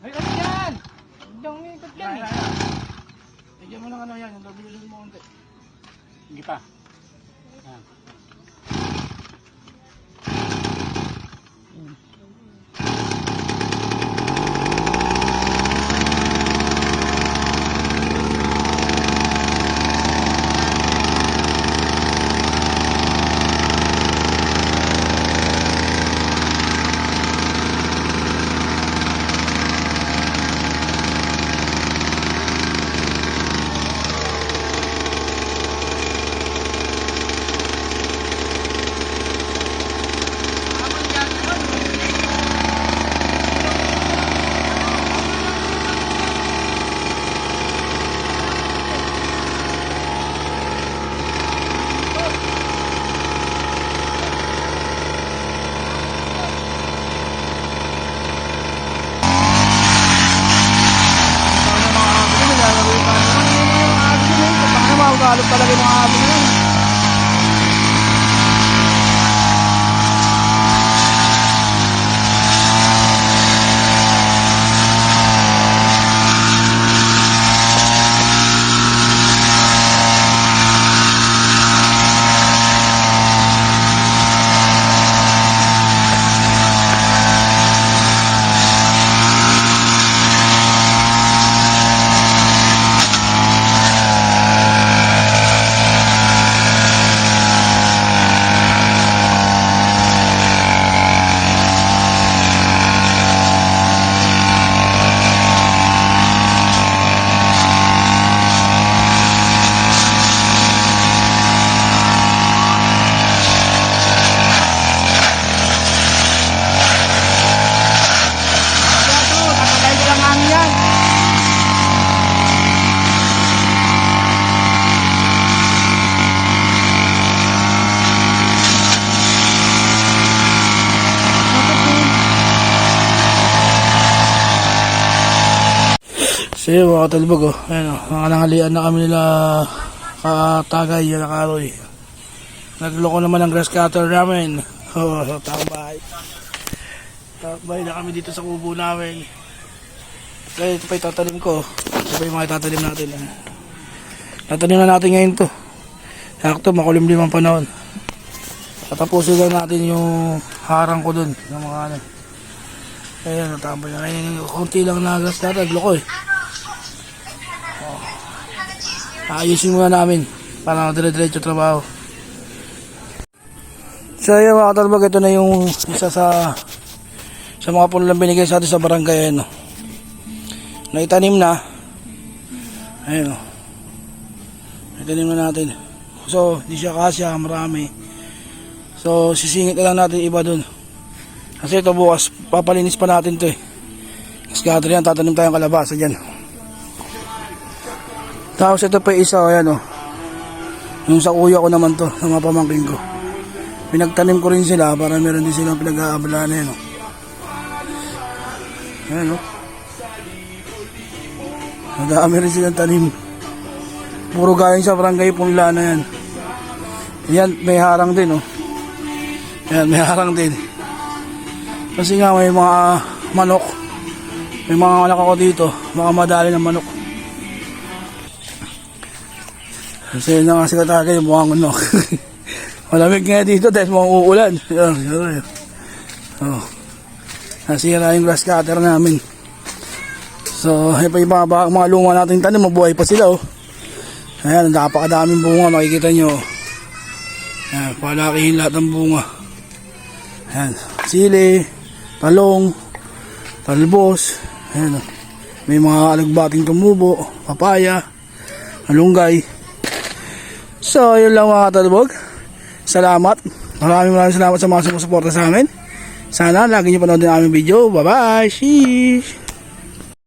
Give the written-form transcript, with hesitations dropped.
Ay, ano yan? Hindi ikot yan eh. Bigyan mo ng ano yan, yung W mo konti. Hindi pa. Yan. Halos talaga yung mga aso na yun. So yun mga katalbog, oh. Ayan, oh. Nanganangalian na kami nila Katagay, yan nakaroy. Nagloko naman ang grass cutter namin. Oh, tambay. Tambay na kami dito sa kubo namin. Kaya ito pa itatalim ko. Ito pa yung mga itatalim natin. Tatalim na natin ngayon to. Sakto, makulimlim ang panahon. Tatapusin lang natin yung harang ko dun. Yung mga ano. Ayan, natambay na. Ngayon, konti lang na grass cutter. Nagloko eh. Ayusin muna namin para dire-diretso trabaho. So yun mga katalbag, ito na yung isa sa mga puno lang binigay sa atin sa barangay. Ayun, naitanim na. Ayun, naitanim na natin. So di siya kasya, marami. So sisingit na lang natin iba dun. Kasi ito bukas papalinis pa natin to eh. Scatter yan, tatanim tayong kalabasa dyan. Tapos ito pa isa, ayan o. Yung sa kuya ko naman to, ng mga pamangkin ko. Pinagtanim ko rin sila para meron din silang pinag-aabalahan. Ayan o. Ayan o. Madami rin silang tanim. Puro galing sa barangay Punla na yan. Yan, may harang din o. Ayan, may harang din. Kasi nga may mga manok. May mga anak ako dito, mga madali ng manok. Kasi yun na nga si Katagay, mukhang unok. Malamig nga dito dahil mukhang uulan. Oh. Nasira yung grass cutter namin. So, yun pa yung mga luma natin tanim, mabuhay pa sila. Oh. Ayan, napakadaming bunga, makikita nyo. Ayan, palakihin lahat ng bunga. Ayan, sili, talong, talbos. Ayan, may mga alagbating tumubo, papaya, malunggay. So, yun lang mga katalbog. Salamat. Maraming salamat sa mga sumusuporta sa amin. Sana lagi nyo panood din ang aming video. Bye-bye. Sheesh.